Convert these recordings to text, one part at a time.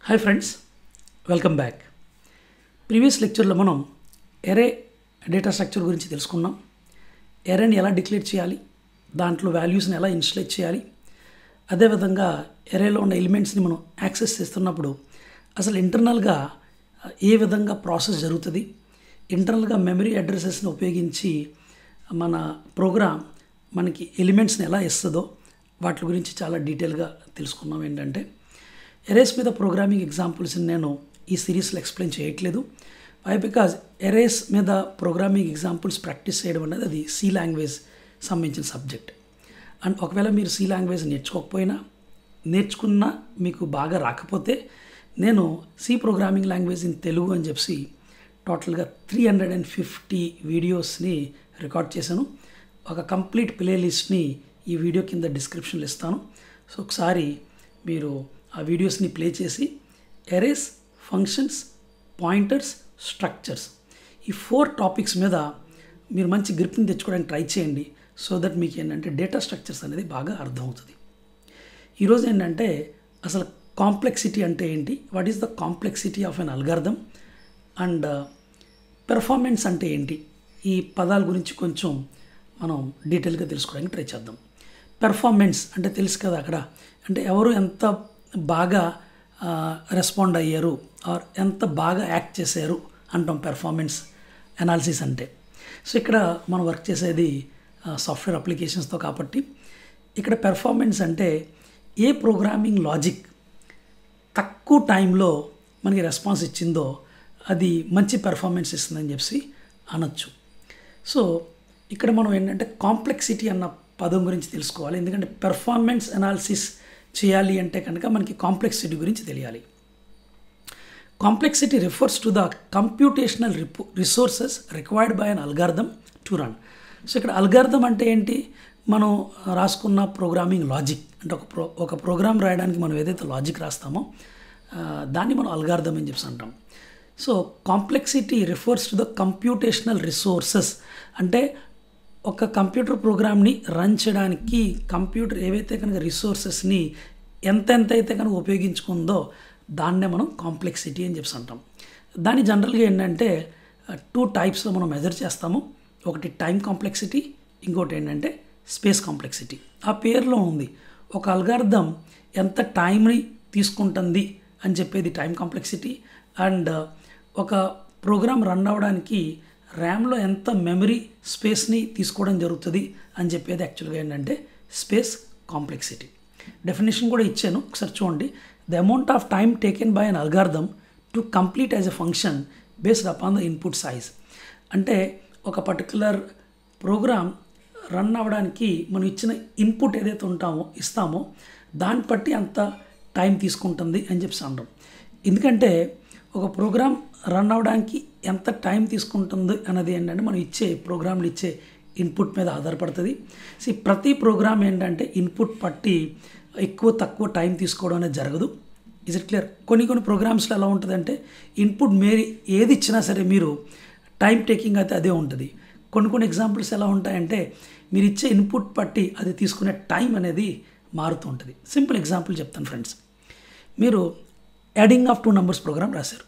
Hi friends, welcome back. Previous లెక్చర్లో మనం ఎరే data structure గురించి తెలుసుకున్నాం. ఎరేని ఎలా డిక్లేర్ చేయాలి, దాంట్లో వాల్యూస్ని ఎలా ఇన్స్టలేట్ చేయాలి, అదేవిధంగా ఎరేలో ఉన్న ఎలిమెంట్స్ని మనం యాక్సెస్ చేస్తున్నప్పుడు అసలు ఇంటర్నల్గా ఏ విధంగా ప్రాసెస్ జరుగుతుంది, ఇంటర్నల్గా మెమరీ అడ్రసెస్ని ఉపయోగించి మన ప్రోగ్రామ్ మనకి ఎలిమెంట్స్ని ఎలా ఇస్తుందో వాటి గురించి చాలా డీటెయిల్గా తెలుసుకున్నాం. ఏంటంటే ఎరేస్ మీద ప్రోగ్రామింగ్ ఎగ్జాంపుల్స్ని నేను ఈ సిరీస్లో ఎక్స్ప్లెయిన్ చేయట్లేదు. వై బికాజ్ ఎరేస్ మీద ప్రోగ్రామింగ్ ఎగ్జాంపుల్స్ ప్రాక్టీస్ చేయడం అనేది అది సి లాంగ్వేజ్ సంబంధించిన సబ్జెక్ట్. అండ్ ఒకవేళ మీరు సి లాంగ్వేజ్ నేర్చుకున్నా మీకు బాగా రాకపోతే నేను C programming language in Telugu అని చెప్పి టోటల్గా 350 వీడియోస్ని రికార్డ్ చేశాను. ఒక కంప్లీట్ ప్లేలిస్ట్ని ఈ వీడియో కింద డిస్క్రిప్షన్లో ఇస్తాను. సో ఒకసారి మీరు ఆ వీడియోస్ని ప్లే చేసి ఎరేస్, ఫంక్షన్స్, పాయింటర్స్, స్ట్రక్చర్స్ ఈ 4 టాపిక్స్ మీద మీరు మంచి గ్రిప్ని తెచ్చుకోవడానికి ట్రై చేయండి. సో దట్ మీకు ఏంటంటే డేటా స్ట్రక్చర్స్ అనేది బాగా అర్థమవుతుంది. ఈరోజు ఏంటంటే అసలు కాంప్లెక్సిటీ అంటే ఏంటి, what is the complexity of an algorithm, and performance అంటే ఏంటి, ఈ పదాల గురించి కొంచెం మనం డీటెయిల్గా తెలుసుకోవడానికి ట్రై చేద్దాం. పెర్ఫార్మెన్స్ అంటే తెలుసు కదా, అక్కడ అంటే ఎవరు ఎంత బాగా రెస్పాండ్ అయ్యారు ఆర్ ఎంత బాగా యాక్ట్ చేశారు అంటాం పెర్ఫార్మెన్స్ అనాలిసిస్ అంటే. సో ఇక్కడ మనం వర్క్ చేసేది సాఫ్ట్వేర్ అప్లికేషన్స్తో కాబట్టి ఇక్కడ పెర్ఫార్మెన్స్ అంటే ఏ ప్రోగ్రామింగ్ లాజిక్ తక్కువ టైంలో మనకి రెస్పాన్స్ ఇచ్చిందో అది మంచి పెర్ఫార్మెన్స్ ఇస్తుందని చెప్పి అనొచ్చు. సో ఇక్కడ మనం ఏంటంటే కాంప్లెక్సిటీ అన్న పదం గురించి తెలుసుకోవాలి. ఎందుకంటే పెర్ఫార్మెన్స్ అనాలిసిస్ చేయాలి అంటే కనుక మనకి కాంప్లెక్సిటీ గురించి తెలియాలి. Complexity refers to the computational resources required by an algorithm to run. So ఇక్కడ అల్గారిథం అంటే ఏంటి, మనం రాసుకున్న ప్రోగ్రామింగ్ లాజిక్ అంటే ఒక ప్రోగ్రామ్ రాయడానికి మనం ఏదైతే లాజిక్ రాస్తామో దాన్ని మనం అల్గారిథం అని చెప్పి అంటాం. So complexity refers to the computational resources అంటే ఒక కంప్యూటర్ ప్రోగ్రామ్ని రన్ చేయడానికి కంప్యూటర్ ఏవైతే కనుక రిసోర్సెస్ని ఎంత అయితే కనుక ఉపయోగించుకుందో దాన్నే మనం కాంప్లెక్సిటీ అని చెప్పి అంటాం. దాన్ని జనరల్గా ఏంటంటే 2 టైప్స్లో మనం మెజర్ చేస్తాము. ఒకటి టైం కాంప్లెక్సిటీ, ఇంకోటి ఏంటంటే స్పేస్ కాంప్లెక్సిటీ. ఆ పేరులో ఉంది, ఒక అల్గారిథం ఎంత టైంని తీసుకుంటుంది అని చెప్పేది టైం కాంప్లెక్సిటీ, అండ్ ఒక ప్రోగ్రామ్ రన్ అవ్వడానికి ర్యామ్లో ఎంత మెమరీ స్పేస్ని తీసుకోవడం జరుగుతుంది అని చెప్పేది యాక్చువల్గా ఏంటంటే స్పేస్ కాంప్లెక్సిటీ. డెఫినేషన్ కూడా ఇచ్చాను, ఒకసారి చూడండి. The amount of time taken by an algorithm to complete as a function based upon the input size. అంటే ఒక పర్టికులర్ ప్రోగ్రామ్ రన్ అవ్వడానికి మనం ఇచ్చిన ఇన్పుట్ ఏదైతే ఇస్తామో దాన్ని బట్టి అంత టైం తీసుకుంటుంది అని చెప్పి అంటాం. ఎందుకంటే ఒక ప్రోగ్రామ్ రన్ అవ్వడానికి ఎంత టైం తీసుకుంటుంది అన్నది ఏంటంటే మనం ప్రోగ్రామ్లు ఇచ్చే ఇన్పుట్ మీద ఆధారపడుతుంది. సో ప్రతి ప్రోగ్రామ్ ఏంటంటే ఇన్పుట్ పట్టి ఎక్కువ తక్కువ టైం తీసుకోవడం అనేది జరగదు. Is it clear? కొన్ని ప్రోగ్రామ్స్లో ఎలా ఉంటుందంటే ఇన్పుట్ ఏది ఇచ్చినా సరే మీరు టైం టేకింగ్ అయితే అదే ఉంటుంది. కొన్ని ఎగ్జాంపుల్స్ ఎలా ఉంటాయంటే మీరు ఇచ్చే ఇన్పుట్ పట్టి అది తీసుకునే టైం అనేది మారుతూ ఉంటుంది. సింపుల్ ఎగ్జాంపుల్ చెప్తాను ఫ్రెండ్స్. మీరు యాడింగ్ ఆఫ్ 2 నంబర్స్ ప్రోగ్రామ్ రాశారు.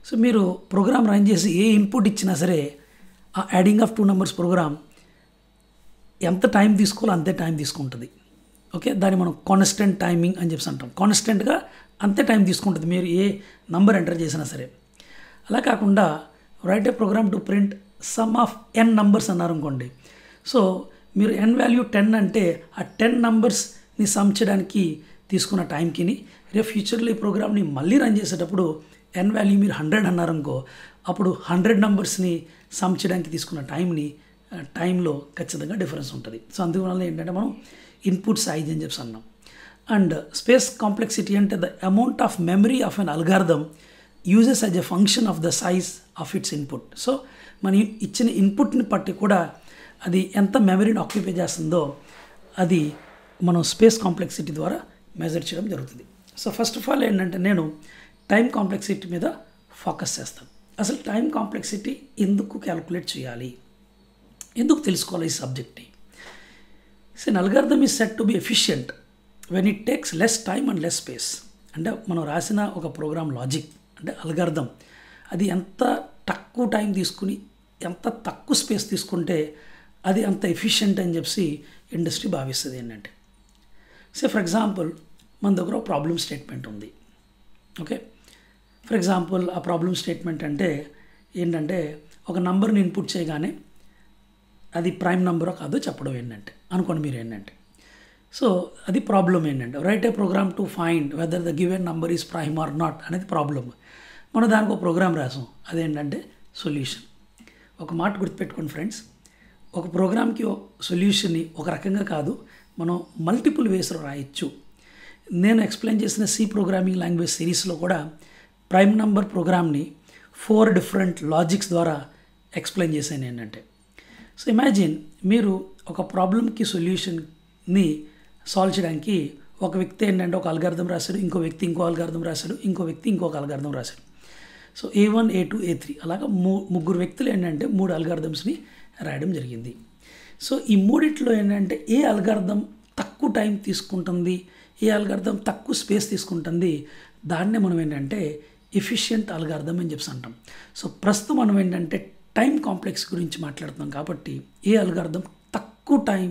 సో మీరు ప్రోగ్రామ్ రన్ చేసి ఏ ఇన్పుట్ ఇచ్చినా సరే ఆ యాడింగ్ ఆఫ్ 2 నంబర్స్ ప్రోగ్రామ్ ఎంత టైం తీసుకోవాలో అంతే టైం తీసుకుంటుంది. ఓకే, దాన్ని మనం కాన్స్టెంట్ టైమింగ్ అని చెప్పి అంటాం. కాన్స్టెంట్గా అంతే టైం తీసుకుంటుంది మీరు ఏ నంబర్ ఎంటర్ చేసినా సరే. అలా కాకుండా write a program to print sum of n numbers అన్నారు అనుకోండి. సో మీరు n వాల్యూ 10 అంటే ఆ 10 నంబర్స్ని సమ్ చేయడానికి తీసుకున్న టైంకి రేపు ఫ్యూచర్లో ఈ ప్రోగ్రామ్ని మళ్ళీ రన్ చేసేటప్పుడు n వాల్యూ మీరు 100 అన్నారనుకో, అప్పుడు 100 నంబర్స్ని సమ్ చేయడానికి తీసుకున్న టైంలో ఖచ్చితంగా డిఫరెన్స్ ఉంటుంది. సో అందువల్ల ఏంటంటే మనం ఇన్పుట్ సైజ్ అని చెప్పి అన్నాం. అండ్ స్పేస్ కాంప్లెక్సిటీ అంటే the amount of memory of an algorithm uses as a function of the size of it's input. So మన ఇచ్చిన ఇన్పుట్ని బట్టి కూడా అది ఎంత మెమరీని ఆక్యుపై చేస్తుందో అది మనం స్పేస్ కాంప్లెక్సిటీ ద్వారా మెజర్ చేయడం జరుగుతుంది. సో ఫస్ట్ ఆఫ్ ఆల్ ఏంటంటే నేను టైం కాంప్లెక్సిటీ మీద ఫోకస్ చేస్తాను. అసలు టైం కాంప్లెక్సిటీ ఎందుకు క్యాలిక్యులేట్ చేయాలి, ఎందుకు తెలుసుకోవాలి ఈ సబ్జెక్ట్ని. So an algorithm is set to be efficient when it takes less time and less space అంటే మనం రాసిన ఒక ప్రోగ్రామ్ లాజిక్ అంటే అల్గారిథం అది ఎంత తక్కువ టైం తీసుకుని ఎంత తక్కువ స్పేస్ తీసుకుంటే అది అంత ఎఫిషియెంట్ అని చెప్పి ఇండస్ట్రీ భావిస్తుంది ఏంటంటే ఫర్ ఎగ్జాంపుల్ మన దగ్గర ఒక ప్రాబ్లమ్ స్టేట్మెంట్ ఉంది. ఓకే, ఫర్ ఎగ్జాంపుల్ ఆ ప్రాబ్లమ్ స్టేట్మెంట్ అంటే ఏంటంటే ఒక నంబర్ని ఇన్పుట్ చేయగానే అది ప్రైమ్ నెంబరో కాదో చెప్పడం ఏంటంటే అనుకోండి మీరు ఏంటంటే సో అది ప్రాబ్లం ఏంటంటే write a program to find whether the given number is prime or not అనేది ప్రాబ్లమ్. మనం దానికి ఒక ప్రోగ్రామ్ రాసాం, అదేంటంటే సొల్యూషన్. ఒక మాట గుర్తుపెట్టుకోండి ఫ్రెండ్స్, ఒక ప్రోగ్రామ్కి సొల్యూషన్ని ఒక రకంగా కాదు మనం మల్టిపుల్ వేస్లో రాయొచ్చు. నేను ఎక్స్ప్లెయిన్ చేసిన సి ప్రోగ్రామింగ్ లాంగ్వేజ్ సిరీస్లో కూడా ప్రైమ్ నెంబర్ ప్రోగ్రామ్ని 4 డిఫరెంట్ లాజిక్స్ ద్వారా ఎక్స్ప్లెయిన్ చేశాను ఏంటంటే. సో ఇమాజిన్ మీరు ఒక ప్రాబ్లమ్కి సొల్యూషన్ని సాల్వ్ చేయడానికి ఒక వ్యక్తి ఏంటంటే ఒక అల్గారిథం రాశాడు, ఇంకో వ్యక్తి ఇంకో అల్గారిథం రాశాడు, ఇంకో వ్యక్తి ఇంకొక అల్గారిథం రాశాడు. సో A1 A2 A3 అలాగా ముగ్గురు వ్యక్తులు ఏంటంటే 3 అల్గారిథమ్స్ని రాయడం జరిగింది. సో ఈ మూడిట్లో ఏంటంటే ఏ అల్గారిథం తక్కువ టైం తీసుకుంటుంది, ఏ అల్గారిథం తక్కువ స్పేస్ తీసుకుంటుంది, దాన్నే మనం ఏంటంటే ఎఫిషియెంట్ అల్గారిథం అని చెప్పి అంటాం. సో ప్రస్తుతం మనం ఏంటంటే టైం కాంప్లెక్స్ గురించి మాట్లాడుతున్నాం కాబట్టి ఏ అల్గారిథం తక్కువ టైం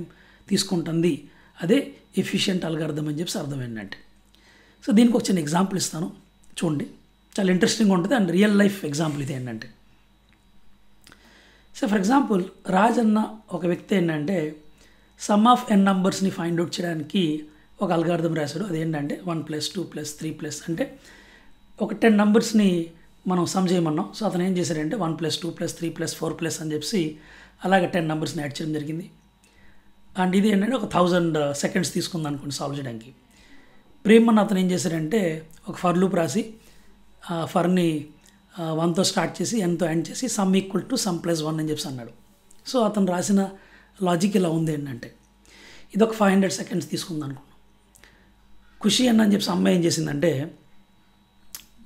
తీసుకుంటుంది అదే ఎఫిషియెంట్ అల్గారిథం అని చెప్పి అర్థం ఏంటంటే. సో దీనికి ఒక చిన్న ఎగ్జాంపుల్ ఇస్తాను చూడండి, చాలా ఇంట్రెస్టింగ్ ఉంటుంది అండ్ రియల్ లైఫ్ ఎగ్జాంపుల్ ఇది ఏంటంటే. సో ఫర్ ఎగ్జాంపుల్ రాజ్ అన్న ఒక వ్యక్తి ఏంటంటే సమ్ ఆఫ్ n నంబర్స్ని ఫైండ్ అవుట్ చేయడానికి ఒక అల్గారిథం రాశాడు. అదేంటంటే 1 + 2 + 3 అంటే ఒక 10 నంబర్స్ని మనం సమ్ చేయమన్నాం. సో అతను ఏం చేశాడంటే 1 + 2 + 3 + 4 అని చెప్పి అలాగే 10 నంబర్స్ని యాడ్ చేయడం జరిగింది. అండ్ ఇది ఏంటంటే ఒక 1000 సెకండ్స్ తీసుకుంది అనుకోండి సాల్వ్ చేయడానికి. ప్రేమ్ అన్న అతను ఏం చేశాడంటే ఒక ఫర్ లూప్ రాసి ఆ ఫర్ని 1తో స్టార్ట్ చేసి nతో ఎండ్ చేసి సమ్ ఈక్వల్ టు సమ్ + 1 అని చెప్పి అన్నాడు. సో అతను రాసిన లాజిక్ ఇలా ఉంది ఏంటంటే ఇది ఒక 500 సెకండ్స్ తీసుకుంది అనుకున్నాం. ఖుషి అన్న అని చెప్పి అమ్మాయి ఏం చేసిందంటే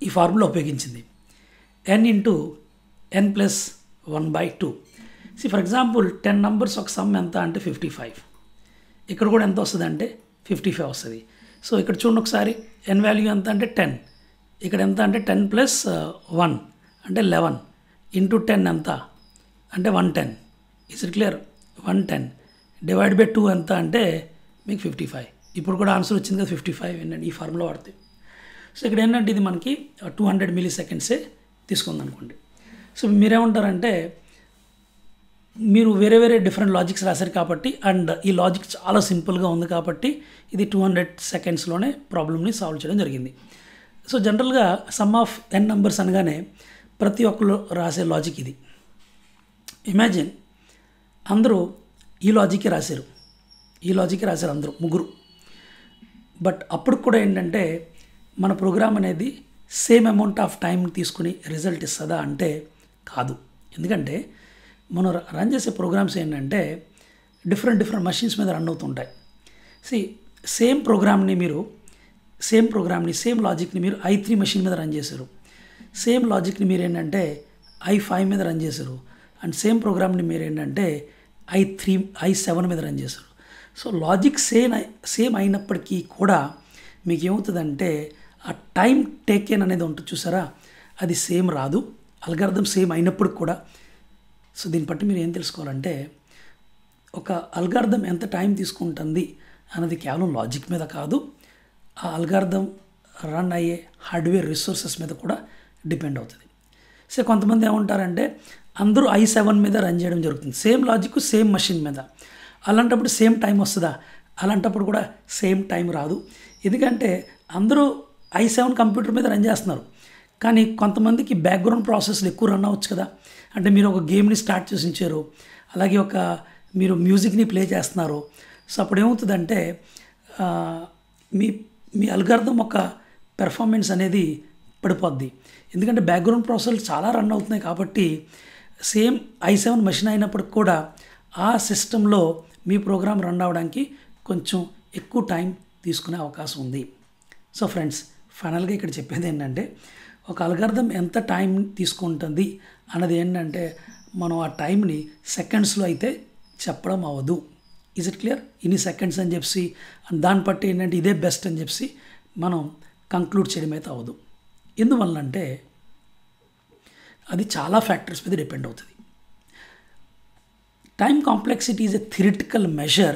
ఈ ఫార్ములా ఉపయోగించింది n × n + 1/2. For example 10 numbers ఒక సమ్ ఎంత అంటే 55. ఇక్కడ కూడా ఎంత వస్తుంది అంటే 55 వస్తుంది. సో ఇక్కడ చూడండి ఒకసారి n వాల్యూ ఎంత అంటే 10, ఇక్కడ ఎంత అంటే 10 + 1 అంటే 11 × 10 ఎంత అంటే 110. Is it clear? 110 / 2 ఎంత అంటే మీకు 55. ఇప్పుడు కూడా ఆన్సర్ వచ్చింది కదా 55 ఏంటంటే ఈ ఫార్ములా వాడితే. సో ఇక్కడ ఏంటంటే ఇది మనకి 200 మిల్లీ సెకండ్సే తీసుకుంది అనుకోండి. సో మీరేమంటారంటే మీరు వేరే వేరే డిఫరెంట్ లాజిక్స్ రాశారు కాబట్టి అండ్ ఈ లాజిక్ చాలా సింపుల్గా ఉంది కాబట్టి ఇది 200 సెకండ్స్లోనే ప్రాబ్లమ్ని సాల్వ్ చేయడం జరిగింది. సో జనరల్గా సమ్ ఆఫ్ n నంబర్స్ అనగానే ప్రతి ఒక్కరు రాసే లాజిక్ ఇది. ఇమాజిన్ అందరూ ఈ లాజిక్కి రాశారు అందరూ ముగ్గురు. బట్ అప్పుడు కూడా ఏంటంటే మన ప్రోగ్రామ్ అనేది సేమ్ అమౌంట్ ఆఫ్ టైం తీసుకుని రిజల్ట్ ఇస్తుందా అంటే కాదు. ఎందుకంటే మనం రన్ చేసే ప్రోగ్రామ్స్ ఏంటంటే డిఫరెంట్ మషిన్స్ మీద రన్ అవుతుంటాయి. సేమ్ ప్రోగ్రామ్ని సేమ్ లాజిక్ని మీరు i3 మెషిన్ మీద రన్ చేశారు, సేమ్ లాజిక్ని మీరు ఏంటంటే i5 మీద రన్ చేశారు, అండ్ సేమ్ ప్రోగ్రామ్ని మీరు ఏంటంటే i7 మీద రన్ చేశారు. సో లాజిక్ సేమ్ అయినప్పటికీ కూడా మీకు ఏమవుతుందంటే ఆ టైం టేకెన్ అనేది ఉంటుంది చూసారా, అది సేమ్ రాదు. అల్గారిథం సేమ్ అయినప్పటికి కూడా. సో దీన్ని బట్టి మీరు ఏం తెలుసుకోవాలంటే ఒక అల్గారిథం ఎంత టైం తీసుకుంటుంది అన్నది కేవలం లాజిక్ మీద కాదు, ఆ అల్గారిథం రన్ అయ్యే హార్డ్వేర్ రిసోర్సెస్ మీద కూడా డిపెండ్ అవుతుంది. సో కొంతమంది ఏమంటారంటే అందరూ i7 మీద రన్ చేయడం జరుగుతుంది, సేమ్ లాజిక్ సేమ్ మెషిన్ మీద. అలాంటప్పుడు సేమ్ టైం వస్తుందా? అలాంటప్పుడు కూడా సేమ్ టైం రాదు. ఎందుకంటే అందరూ i7 కంప్యూటర్ మీద రన్ చేస్తున్నారు, కానీ కొంతమందికి బ్యాక్గ్రౌండ్ ప్రాసెస్లు ఎక్కువ రన్ అవ్వచ్చు కదా. అంటే మీరు ఒక గేమ్ని స్టార్ట్ చేసి ఉంచారు, అలాగే మీరు మ్యూజిక్ని ప్లే చేస్తున్నారు. సో అప్పుడు ఏమవుతుందంటే మీ అల్గారిథం ఒక పెర్ఫార్మెన్స్ అనేది పడిపోద్ది. ఎందుకంటే బ్యాక్గ్రౌండ్ ప్రాసెస్లు చాలా రన్ అవుతున్నాయి కాబట్టి సేమ్ i7 మెషిన్ అయినప్పటికి కూడా ఆ సిస్టంలో మీ ప్రోగ్రామ్ రన్ అవ్వడానికి కొంచెం ఎక్కువ టైం తీసుకునే అవకాశం ఉంది. సో ఫ్రెండ్స్, ఫైనల్గా ఇక్కడ చెప్పేది ఏంటంటే ఒక అల్గారిథం ఎంత టైం తీసుకుంటుంది అన్నది ఏంటంటే మనం ఆ టైంని సెకండ్స్లో అయితే చెప్పడం అవ్వదు. Is it clear? ఇన్ని సెకండ్స్ అని చెప్పి దాన్ని బట్టి ఏంటంటే ఇదే బెస్ట్ అని చెప్పి మనం కంక్లూడ్ చేయడం అయితే అవ్వదు. ఎందువల్లంటే అది చాలా ఫ్యాక్టర్స్ మీద డిపెండ్ అవుతుంది. Time complexity is a theoretical measure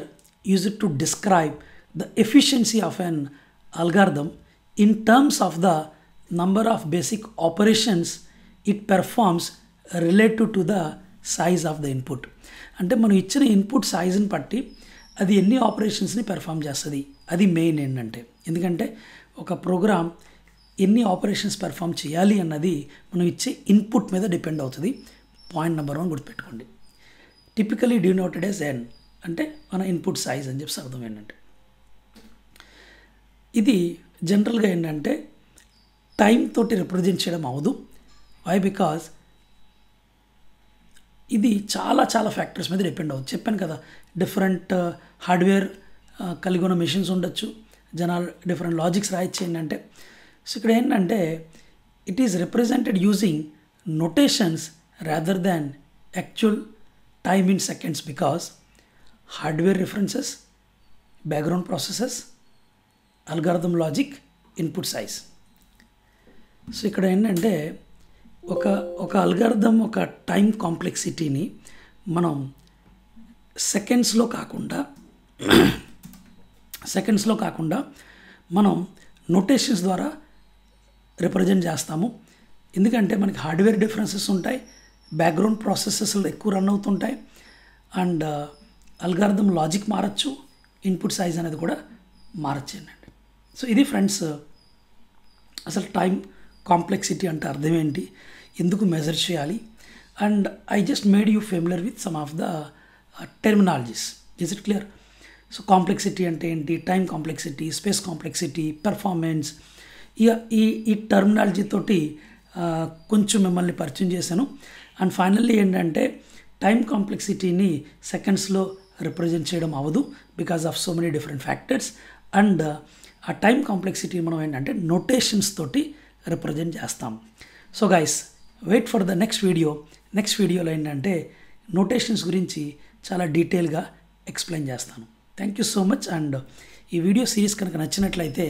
used to describe the efficiency of an algorithm in terms of the number of basic operations it performs relative to the size of the input. అంటే మనం ఇచ్చిన input సైజుని బట్టి అది ఎన్ని ఆపరేషన్స్ని perform చేస్తుంది, అది main ఏంటంటే. ఎందుకంటే ఒక ప్రోగ్రామ్ ఎన్ని ఆపరేషన్స్ పెర్ఫామ్ చేయాలి అన్నది మనం ఇచ్చే ఇన్పుట్ మీద డిపెండ్ అవుతుంది. పాయింట్ నెంబర్ 1 గుర్తుపెట్టుకోండి. టిపికలీ డినోటెడ్ యాజ్ n అంటే మన ఇన్పుట్ సైజ్ అని చెప్పి అర్థం ఏంటంటే, ఇది జనరల్గా ఏంటంటే టైం తోటి రిప్రజెంట్ చేయడం అవ్వదు. వై? బికాజ్ ఇది చాలా చాలా ఫ్యాక్టర్స్ మీద డిపెండ్ అవుతుంది. చెప్పాను కదా, డిఫరెంట్ హార్డ్వేర్ కలిగి ఉన్న మెషిన్స్ ఉండొచ్చు, జనాలు డిఫరెంట్ లాజిక్స్ రాయొచ్చు ఏంటంటే. సో ఇక్కడ ఏంటంటే it is represented using notations rather than actual time in seconds because hardware references, background processes, algorithm logic, input size. So ఇక్కడ ఏంటంటే ఒక అల్గారిథం ఒక టైం కాంప్లెక్సిటీని మనం సెకండ్స్లో కాకుండా మనం నోటేషన్స్ ద్వారా రిప్రజెంట్ చేస్తాము. ఎందుకంటే మనకి హార్డ్వేర్ డిఫరెన్సెస్ ఉంటాయి, బ్యాక్గ్రౌండ్ ప్రాసెసెస్లో ఎక్కువ రన్ అవుతుంటాయి, అండ్ అల్గారిథం లాజిక్ మారచ్చు, ఇన్పుట్ సైజ్ అనేది కూడా మారచ్చు అండి. సో ఇది ఫ్రెండ్స్ అసలు టైం కాంప్లెక్సిటీ అంటే అర్థం ఏంటి, ఎందుకు మెజర్ చేయాలి, and I just made you familiar with some of the terminologies. Is it clear? So complexity అంటే ఏంటి, time complexity, space complexity, performance, ఈ టర్మినాలజీ తోటి కొంచెం మిమ్మల్ని పరిచయం చేశాను. అండ్ ఫైనల్లీ ఏంటంటే టైం కాంప్లెక్సిటీని సెకండ్స్లో రిప్రజెంట్ చేయడం అవ్వదు because of so many different factors. And ఆ టైం కాంప్లెక్సిటీ మనం ఏంటంటే నోటేషన్స్ తోటి రిప్రజెంట్ చేస్తాం. So guys, wait for the next video. Next వీడియోలో ఏంటంటే నోటేషన్స్ గురించి చాలా డీటెయిల్గా ఎక్స్ప్లెయిన్ చేస్తాను. Thank you so much. And ఈ వీడియో సిరీస్ కనుక నచ్చినట్లయితే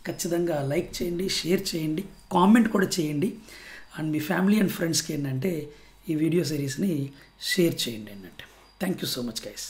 ఖచ్చితంగా లైక్ చేయండి, షేర్ చేయండి, కామెంట్ కూడా చేయండి. అండ్ మీ ఫ్యామిలీ అండ్ ఫ్రెండ్స్కి ఏంటంటే ఈ వీడియో సిరీస్ని షేర్ చేయండి అన్నట్టు. Thank you so much guys.